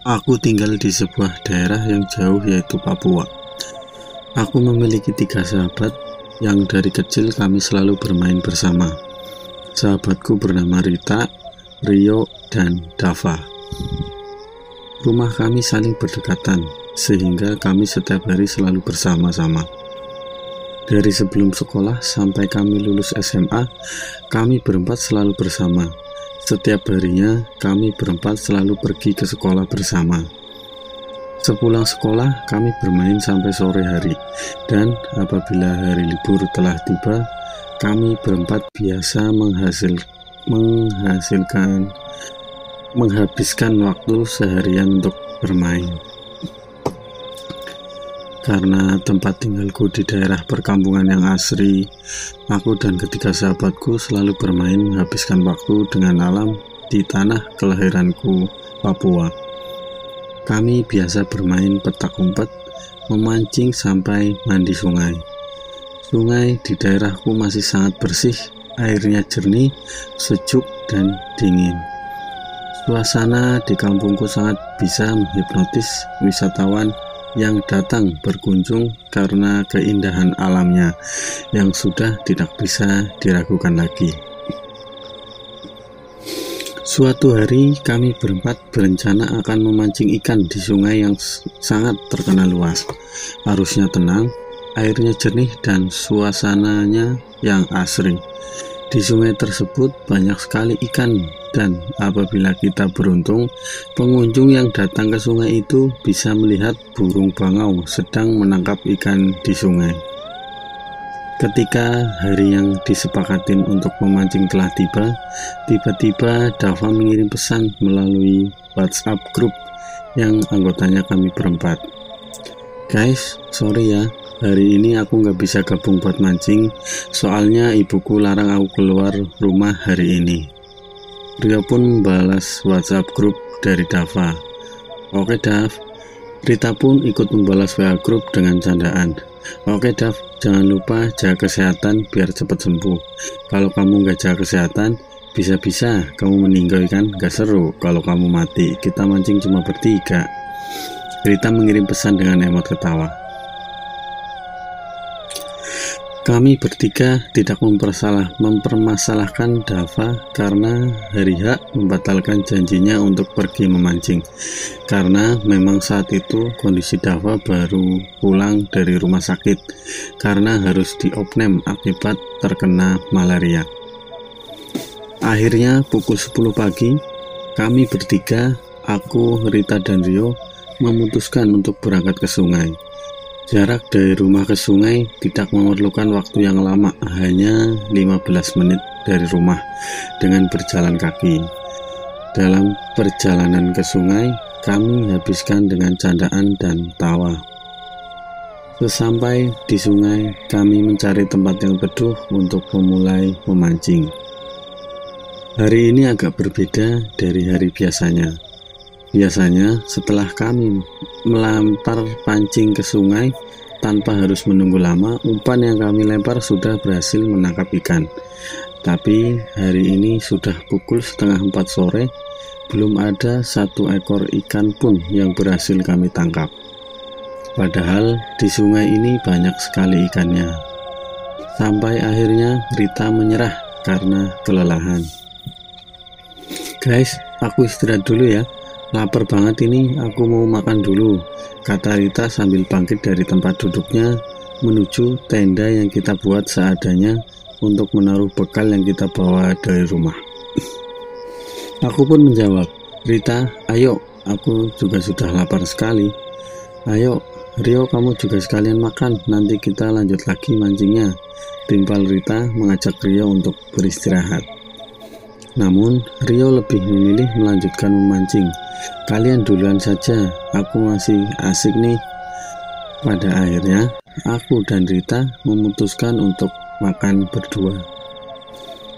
Aku tinggal di sebuah daerah yang jauh, yaitu Papua. Aku memiliki 3 sahabat yang dari kecil kami selalu bermain bersama. Sahabatku bernama Rita, Rio, dan Dava. Rumah kami saling berdekatan, sehingga kami setiap hari selalu bersama-sama. Dari sebelum sekolah sampai kami lulus SMA, kami berempat selalu bersama. Setiap harinya, kami berempat selalu pergi ke sekolah bersama. Sepulang sekolah, kami bermain sampai sore hari, dan apabila hari libur telah tiba, kami berempat biasa menghabiskan waktu seharian untuk bermain. Karena tempat tinggalku di daerah perkampungan yang asri, aku dan ketiga sahabatku selalu bermain menghabiskan waktu dengan alam di tanah kelahiranku, Papua. Kami biasa bermain petak umpet, memancing sampai mandi sungai. Sungai di daerahku masih sangat bersih, airnya jernih, sejuk, dan dingin. Suasana di kampungku sangat bisa menghipnotis wisatawan yang datang berkunjung karena keindahan alamnya yang sudah tidak bisa diragukan lagi. Suatu hari kami berempat berencana akan memancing ikan di sungai yang sangat terkenal luas. Arusnya tenang, airnya jernih, dan suasananya yang asri. Di sungai tersebut banyak sekali ikan, dan apabila kita beruntung, pengunjung yang datang ke sungai itu bisa melihat burung bangau sedang menangkap ikan di sungai. Ketika hari yang disepakatin untuk memancing telah tiba, tiba-tiba Dava mengirim pesan melalui WhatsApp grup yang anggotanya kami berempat. Guys, sorry ya, hari ini aku nggak bisa gabung buat mancing, soalnya ibuku larang aku keluar rumah hari ini. Rio pun membalas WhatsApp grup dari Dava. Oke Dav. Rita pun ikut membalas WA grup dengan candaan. Oke Dav, jangan lupa jaga kesehatan biar cepat sembuh. Kalau kamu nggak jaga kesehatan, bisa-bisa kamu meninggal kan, nggak seru kalau kamu mati, kita mancing cuma bertiga. Rita mengirim pesan dengan emot ketawa. Kami bertiga tidak mempermasalahkan Dava karena hari H membatalkan janjinya untuk pergi memancing. Karena memang saat itu kondisi Dava baru pulang dari rumah sakit karena harus diopnam akibat terkena malaria. Akhirnya pukul 10 pagi, kami bertiga, aku, Rita, dan Rio, memutuskan untuk berangkat ke sungai. Jarak dari rumah ke sungai tidak memerlukan waktu yang lama, hanya 15 menit dari rumah dengan berjalan kaki. Dalam perjalanan ke sungai, kami habiskan dengan candaan dan tawa. Sesampai di sungai, kami mencari tempat yang teduh untuk memulai memancing. Hari ini agak berbeda dari hari biasanya. Biasanya setelah kami melempar pancing ke sungai tanpa harus menunggu lama, umpan yang kami lempar sudah berhasil menangkap ikan. Tapi hari ini sudah pukul 3:30 sore, belum ada satu ekor ikan pun yang berhasil kami tangkap. Padahal di sungai ini banyak sekali ikannya. Sampai akhirnya Rita menyerah karena kelelahan. Guys, aku istirahat dulu ya. Lapar banget ini, aku mau makan dulu, kata Rita sambil bangkit dari tempat duduknya menuju tenda yang kita buat seadanya untuk menaruh bekal yang kita bawa dari rumah. Aku pun menjawab, Rita, ayo, aku juga sudah lapar sekali. Ayo, Rio, kamu juga sekalian makan, nanti kita lanjut lagi mancingnya. Timpal Rita mengajak Rio untuk beristirahat. Namun, Rio lebih memilih melanjutkan memancing. Kalian duluan saja, aku masih asik nih. Pada akhirnya, aku dan Rita memutuskan untuk makan berdua.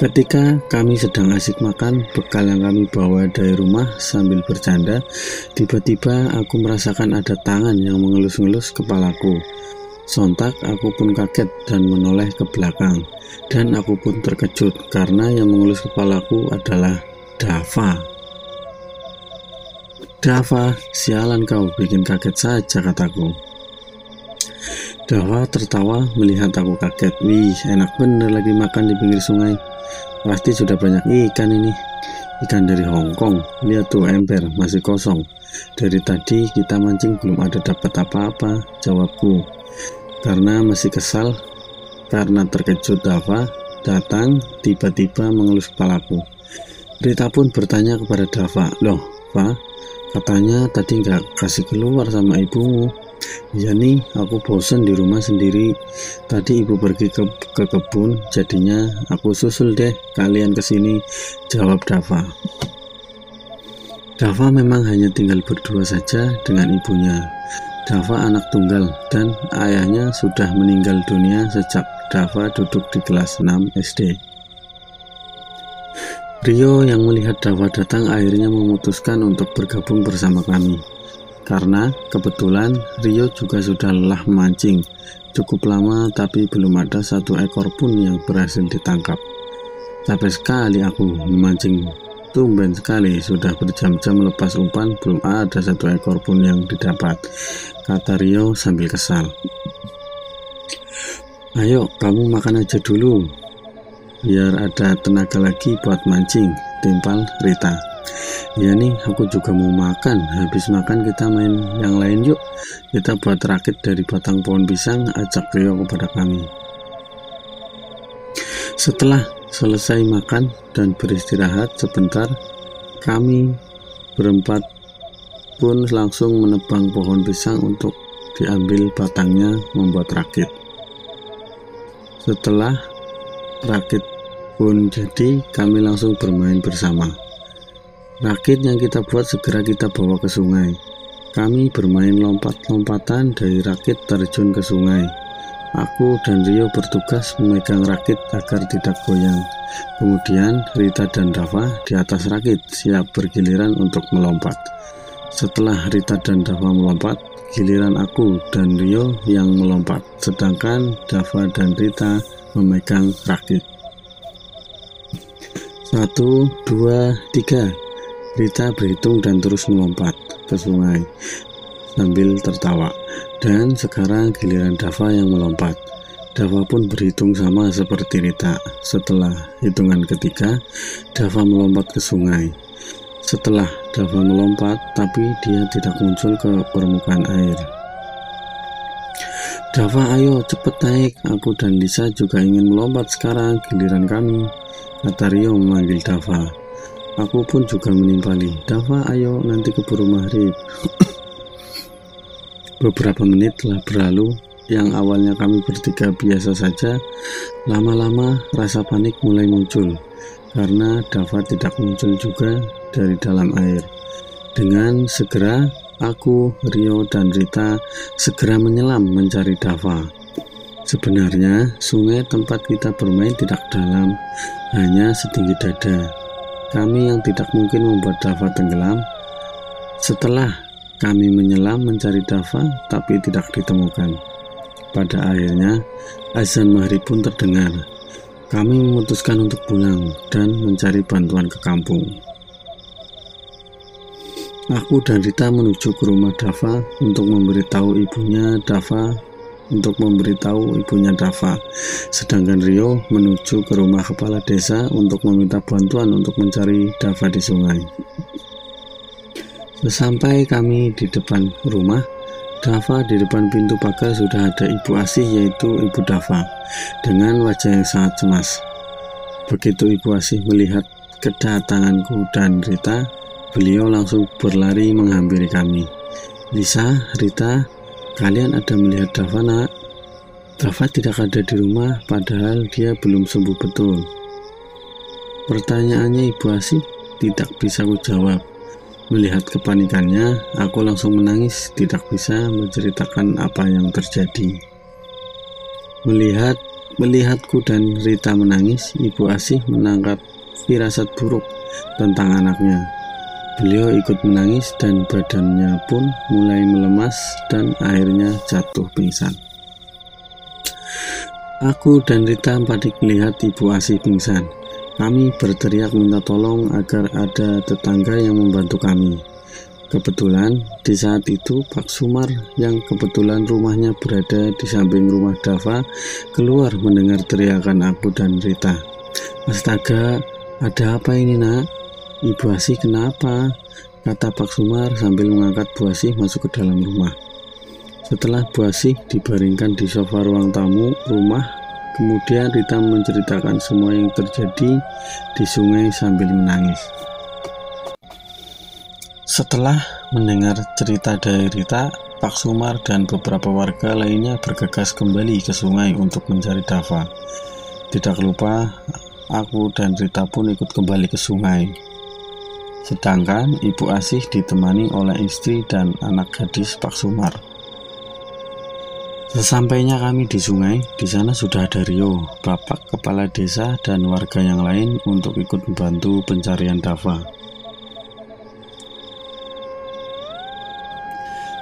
Ketika kami sedang asik makan bekal yang kami bawa dari rumah sambil bercanda, tiba-tiba aku merasakan ada tangan yang mengelus-ngelus kepalaku. Sontak aku pun kaget dan menoleh ke belakang, dan aku pun terkejut karena yang mengelus kepalaku adalah Dava. "Dava, sialan kau, bikin kaget saja," kataku. Dava tertawa melihat aku kaget. "Wih, enak bener lagi makan di pinggir sungai. Pasti sudah banyak ikan ini. Ikan dari Hong Kong. Lihat tuh ember, masih kosong. Dari tadi kita mancing belum ada dapat apa-apa," jawabku. Karena masih kesal, karena terkejut Dava datang tiba-tiba mengelus kepalaku. Rita pun bertanya kepada Dava, "Loh, Va, katanya tadi nggak kasih keluar sama ibumu." "Ya nih, aku bosen di rumah sendiri. Tadi ibu pergi ke kebun, jadinya aku susul deh kalian kesini," jawab Dava. Dava memang hanya tinggal berdua saja dengan ibunya. Dava anak tunggal dan ayahnya sudah meninggal dunia sejak Dava duduk di kelas 6 SD. Rio yang melihat Dava datang akhirnya memutuskan untuk bergabung bersama kami. Karena kebetulan Rio juga sudah lelah memancing cukup lama, tapi belum ada satu ekor pun yang berhasil ditangkap. Capek sekali aku memancing, tumben sekali, sudah berjam-jam lepas umpan belum ada satu ekor pun yang didapat, kata Rio sambil kesal. "Ayo kamu makan aja dulu, biar ada tenaga lagi buat mancing," timpal Rita. "Ya nih, aku juga mau makan. Habis makan kita main yang lain yuk. Kita buat rakit dari batang pohon pisang," ajak Rio kepada kami. Setelah selesai makan dan beristirahat sebentar, kami berempat pun langsung menebang pohon pisang untuk diambil batangnya membuat rakit. Setelah rakit pun jadi, kami langsung bermain bersama. Rakit yang kita buat segera kita bawa ke sungai. Kami bermain lompat-lompatan dari rakit terjun ke sungai. Aku dan Rio bertugas memegang rakit agar tidak goyang. Kemudian Rita dan Dava di atas rakit siap bergiliran untuk melompat. Setelah Rita dan Dava melompat, giliran aku dan Rio yang melompat, sedangkan Dava dan Rita memegang rakit. 1, 2, 3. Rita berhitung dan terus melompat ke sungai sambil tertawa. Dan sekarang giliran Dava yang melompat. Dava pun berhitung sama seperti Rita. Setelah hitungan ketiga, Dava melompat ke sungai. Setelah Dava melompat, tapi dia tidak muncul ke permukaan air. "Dava, ayo cepet naik, aku dan Lisa juga ingin melompat sekarang, giliran kami," kata Rio memanggil Dava. Aku pun juga menimpali, "Dava, ayo, nanti keburu maghrib." Beberapa menit telah berlalu. Yang awalnya kami bertiga biasa saja, lama-lama rasa panik mulai muncul karena Dava tidak muncul juga dari dalam air. Dengan segera aku, Rio, dan Rita segera menyelam mencari Dava. Sebenarnya sungai tempat kita bermain tidak dalam, hanya setinggi dada. Kami yang tidak mungkin membuat Dava tenggelam. Setelah kami menyelam mencari Dava, tapi tidak ditemukan. Pada akhirnya, azan maghrib pun terdengar. Kami memutuskan untuk pulang dan mencari bantuan ke kampung. Aku dan Rita menuju ke rumah Dava untuk memberitahu ibunya Dava. Sedangkan Rio menuju ke rumah kepala desa untuk meminta bantuan untuk mencari Dava di sungai. Sesampai kami di depan rumah Dava, di depan pintu pagar sudah ada ibu asih, yaitu ibu Dava, dengan wajah yang sangat cemas. Begitu ibu asih melihat kedatanganku dan Rita, beliau langsung berlari menghampiri kami. "Lisa, Rita, kalian ada melihat Dava, nak? Dava tidak ada di rumah, padahal dia belum sembuh betul." Pertanyaannya ibu asih tidak bisa kujawab. Melihat kepanikannya, aku langsung menangis, tidak bisa menceritakan apa yang terjadi. Melihatku dan Rita menangis, ibu asih menangkap firasat buruk tentang anaknya. Beliau ikut menangis dan badannya pun mulai melemas dan akhirnya jatuh pingsan. Aku dan Rita panik melihat ibu asih pingsan. Kami berteriak minta tolong agar ada tetangga yang membantu kami. Kebetulan di saat itu Pak Sumar yang kebetulan rumahnya berada di samping rumah Dava keluar mendengar teriakan aku dan Rita. "Astaga, ada apa ini nak? Ibu Asih kenapa?" kata Pak Sumar sambil mengangkat Bu Asih masuk ke dalam rumah. Setelah Bu Asih dibaringkan di sofa ruang tamu rumah, kemudian Rita menceritakan semua yang terjadi di sungai sambil menangis. Setelah mendengar cerita dari Rita, Pak Sumar dan beberapa warga lainnya bergegas kembali ke sungai untuk mencari Dava. Tidak lupa, aku dan Rita pun ikut kembali ke sungai. Sedangkan Ibu Asih ditemani oleh istri dan anak gadis Pak Sumar. Sesampainya kami di sungai, di sana sudah ada Rio, bapak kepala desa dan warga yang lain untuk ikut membantu pencarian Dava.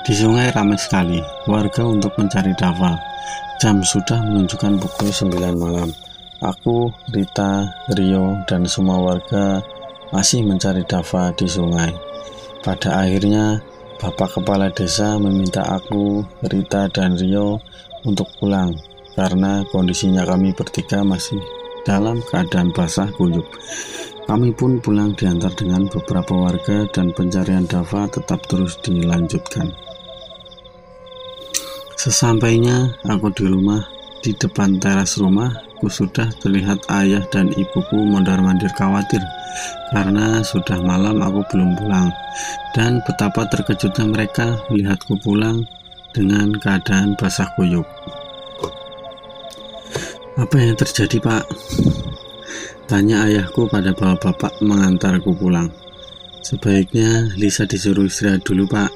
Di sungai ramai sekali warga untuk mencari Dava. Jam sudah menunjukkan pukul 9 malam. Aku, Rita, Rio, dan semua warga masih mencari Dava di sungai. Pada akhirnya, Bapak Kepala Desa meminta aku, Rita, dan Rio untuk pulang karena kondisinya kami bertiga masih dalam keadaan basah kuyup. Kami pun pulang diantar dengan beberapa warga dan pencarian Dava tetap terus dilanjutkan. Sesampainya aku di rumah, di depan teras rumah, ku sudah terlihat ayah dan ibuku mondar-mandir khawatir karena sudah malam aku belum pulang, dan betapa terkejutnya mereka melihatku pulang dengan keadaan basah kuyup. "Apa yang terjadi, Pak?" tanya ayahku pada bapak-bapak mengantarku pulang. "Sebaiknya Lisa disuruh istirahat dulu, Pak.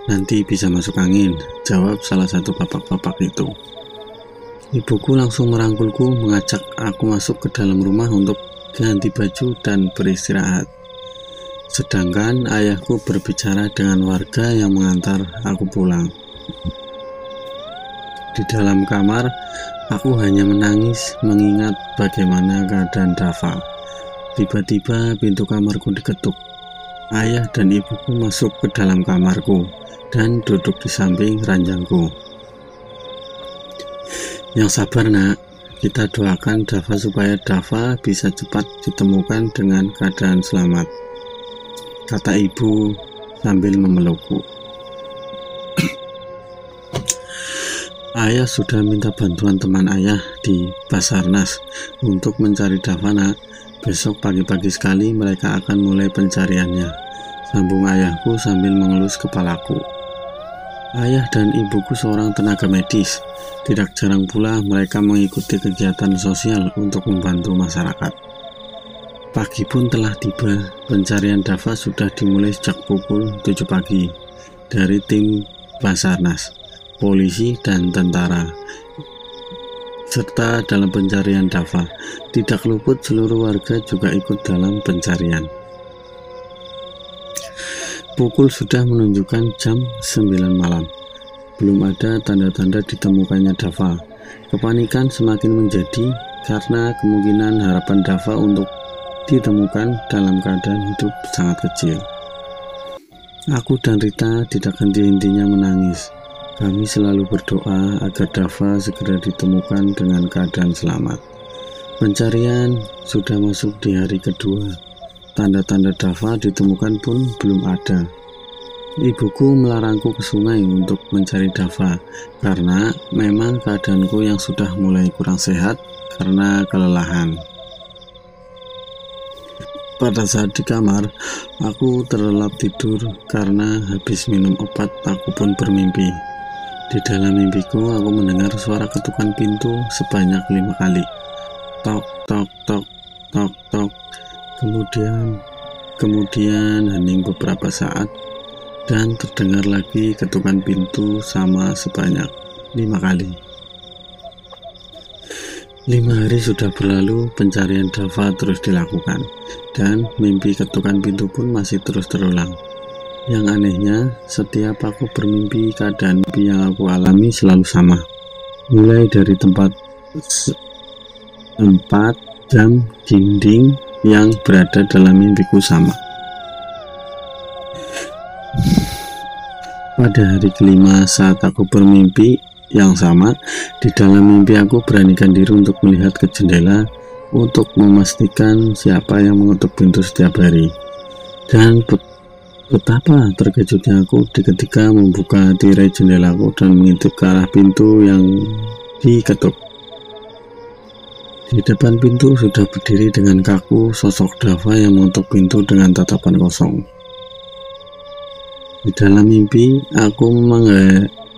Nanti bisa masuk angin," jawab salah satu bapak-bapak itu. Ibuku langsung merangkulku mengajak aku masuk ke dalam rumah untuk ganti baju dan beristirahat. Sedangkan ayahku berbicara dengan warga yang mengantar aku pulang. Di dalam kamar, aku hanya menangis mengingat bagaimana keadaan Dava. Tiba-tiba pintu kamarku diketuk. Ayah dan ibuku masuk ke dalam kamarku dan duduk di samping ranjangku. "Yang sabar nak, kita doakan Dava supaya Dava bisa cepat ditemukan dengan keadaan selamat," kata ibu sambil memelukku. "Ayah sudah minta bantuan teman ayah di Basarnas untuk mencari Dava nak. Besok pagi-pagi sekali mereka akan mulai pencariannya," sambung ayahku sambil mengelus kepalaku. Ayah dan ibuku seorang tenaga medis. Tidak jarang pula mereka mengikuti kegiatan sosial untuk membantu masyarakat. Pagi pun telah tiba. Pencarian Dava sudah dimulai sejak pukul 7 pagi dari tim Basarnas, polisi, dan tentara. Serta dalam pencarian Dava, tidak luput seluruh warga juga ikut dalam pencarian. Pukul sudah menunjukkan jam 9 malam. Belum ada tanda-tanda ditemukannya Dava. Kepanikan semakin menjadi karena kemungkinan harapan Dava untuk ditemukan dalam keadaan hidup sangat kecil. Aku dan Rita tidak henti-hentinya menangis. Kami selalu berdoa agar Dava segera ditemukan dengan keadaan selamat. Pencarian sudah masuk di hari kedua. Tanda-tanda Dava ditemukan pun belum ada. Ibuku melarangku ke sungai untuk mencari Dava karena memang keadaanku yang sudah mulai kurang sehat karena kelelahan. Pada saat di kamar, aku terlelap tidur karena habis minum obat. Aku pun bermimpi. Di dalam mimpiku, aku mendengar suara ketukan pintu sebanyak 5 kali. Tok, tok, tok, tok, tok. Kemudian hening beberapa saat dan terdengar lagi ketukan pintu sama sebanyak 5 kali. 5 hari sudah berlalu, pencarian Dava terus dilakukan dan mimpi ketukan pintu pun masih terus terulang. Yang anehnya, setiap aku bermimpi, keadaan mimpi yang aku alami selalu sama. Mulai dari tempat jam dinding yang berada dalam mimpiku sama. Pada hari kelima saat aku bermimpi yang sama, di dalam mimpi aku beranikan diri untuk melihat ke jendela untuk memastikan siapa yang mengetuk pintu setiap hari. Dan betapa terkejutnya aku ketika membuka tirai jendelaku dan mengintip ke arah pintu yang diketuk. Di depan pintu sudah berdiri dengan kaku sosok Dava yang mengetuk pintu dengan tatapan kosong. Di dalam mimpi, aku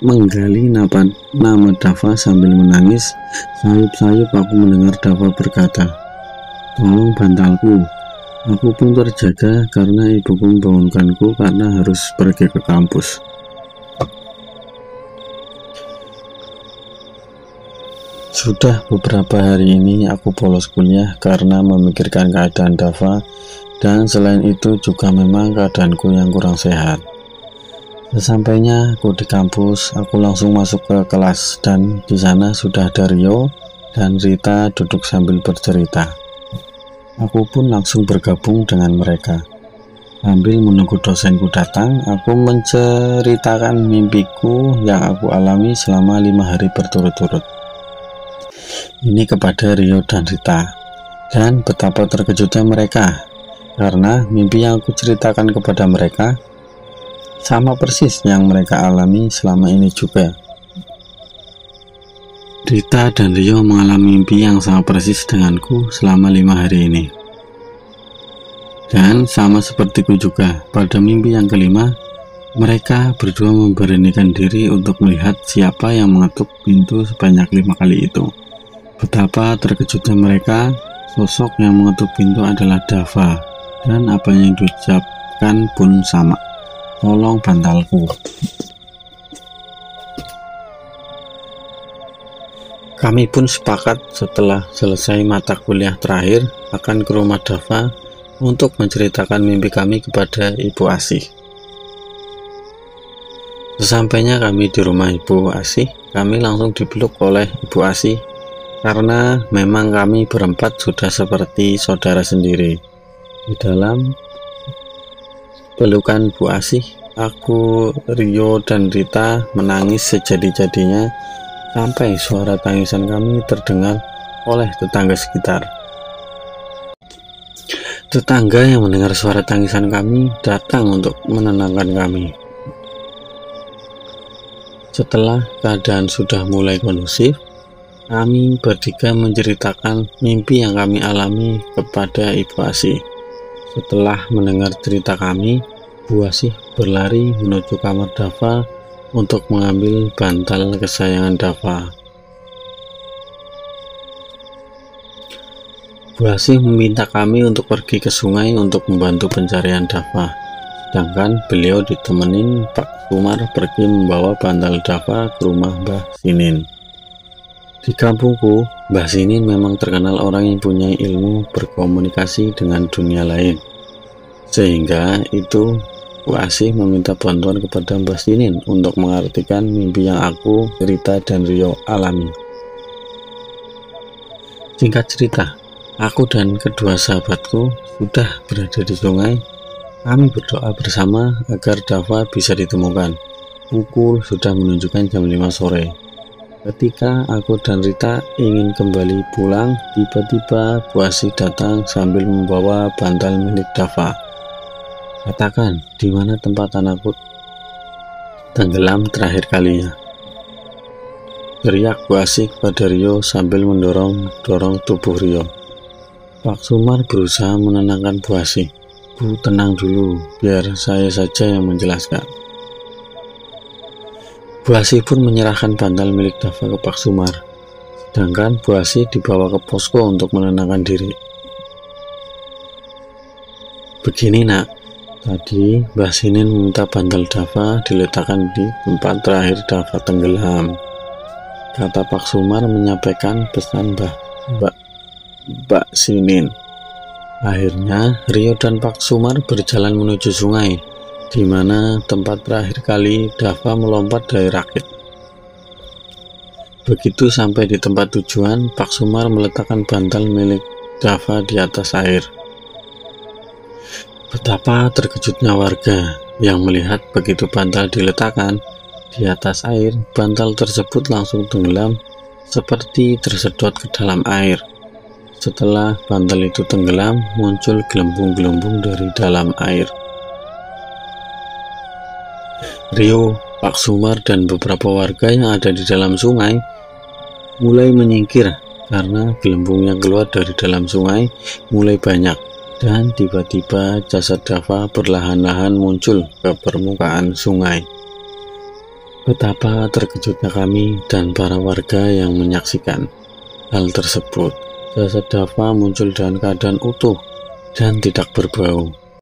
menggali nama Dava sambil menangis. Sayup-sayup aku mendengar Dava berkata, "Tolong bantalku." Aku pun terjaga karena ibuku membangunkanku karena harus pergi ke kampus. Sudah beberapa hari ini aku bolos kuliah karena memikirkan keadaan Dava, dan selain itu juga memang keadaanku yang kurang sehat. Sesampainya aku di kampus, aku langsung masuk ke kelas dan di sana sudah ada Rio dan Rita duduk sambil bercerita. Aku pun langsung bergabung dengan mereka. Sambil menunggu dosenku datang, aku menceritakan mimpiku yang aku alami selama 5 hari berturut-turut. Ini kepada Rio dan Rita, dan betapa terkejutnya mereka karena mimpi yang aku ceritakan kepada mereka sama persis yang mereka alami selama ini juga. Rita dan Rio mengalami mimpi yang sama persis denganku selama 5 hari ini. Dan sama sepertiku juga, pada mimpi yang kelima, mereka berdua memberanikan diri untuk melihat siapa yang mengetuk pintu sebanyak 5 kali itu. Betapa terkejutnya mereka, sosok yang mengetuk pintu adalah Dava, dan apa yang diucapkan pun sama, "Tolong bantalku." Kami pun sepakat setelah selesai mata kuliah terakhir akan ke rumah Dava untuk menceritakan mimpi kami kepada Ibu Asih. Sesampainya kami di rumah Ibu Asih, kami langsung dipeluk oleh Ibu Asih karena memang kami berempat sudah seperti saudara sendiri. Di dalam pelukan Bu Asih, aku, Rio, dan Rita menangis sejadi-jadinya sampai suara tangisan kami terdengar oleh tetangga sekitar. Tetangga yang mendengar suara tangisan kami datang untuk menenangkan kami. Setelah keadaan sudah mulai kondusif, kami bertiga menceritakan mimpi yang kami alami kepada Ibu Asih. Setelah mendengar cerita kami, Bu Asih berlari menuju kamar Dava untuk mengambil bantal kesayangan Dava. Bu Asih meminta kami untuk pergi ke sungai untuk membantu pencarian Dava, sedangkan beliau ditemenin Pak Sumar pergi membawa bantal Dava ke rumah Mbah Sinin. Di kampungku, Mbah Sinin memang terkenal orang yang punya ilmu berkomunikasi dengan dunia lain, sehingga itu Bu Asih meminta bantuan kepada Mbah Sinin untuk mengartikan mimpi yang aku, Rita, dan Rio alami. Singkat cerita, aku dan kedua sahabatku sudah berada di sungai. Kami berdoa bersama agar Dava bisa ditemukan. Pukul sudah menunjukkan jam 5 sore. Ketika aku dan Rita ingin kembali pulang, tiba-tiba Bu Asih datang sambil membawa bantal milik Dava. "Katakan, di mana tempat anakku tenggelam terakhir kalinya?" teriak Bu Asih kepada Rio sambil mendorong tubuh Rio. Pak Sumar berusaha menenangkan Bu Asih. "Bu, tenang dulu, biar saya saja yang menjelaskan." Bu Asih pun menyerahkan bantal milik Dava ke Pak Sumar, sedangkan Bu Asih dibawa ke posko untuk menenangkan diri. "Begini nak, tadi Mbah Sinin meminta bantal Dava diletakkan di tempat terakhir Dava tenggelam," kata Pak Sumar menyampaikan pesan Mbak Sinin. Akhirnya Rio dan Pak Sumar berjalan menuju sungai, di mana tempat terakhir kali Dava melompat dari rakit. Begitu sampai di tempat tujuan, Pak Sumar meletakkan bantal milik Dava di atas air. Betapa terkejutnya warga yang melihat begitu bantal diletakkan di atas air, bantal tersebut langsung tenggelam seperti tersedot ke dalam air. Setelah bantal itu tenggelam, muncul gelembung-gelembung dari dalam air. Rio, Pak Sumar, dan beberapa warga yang ada di dalam sungai mulai menyingkir karena gelembung yang keluar dari dalam sungai mulai banyak, dan tiba-tiba jasad Dava perlahan-lahan muncul ke permukaan sungai. Betapa terkejutnya kami dan para warga yang menyaksikan hal tersebut. Jasad Dava muncul dalam keadaan utuh dan tidak berbau.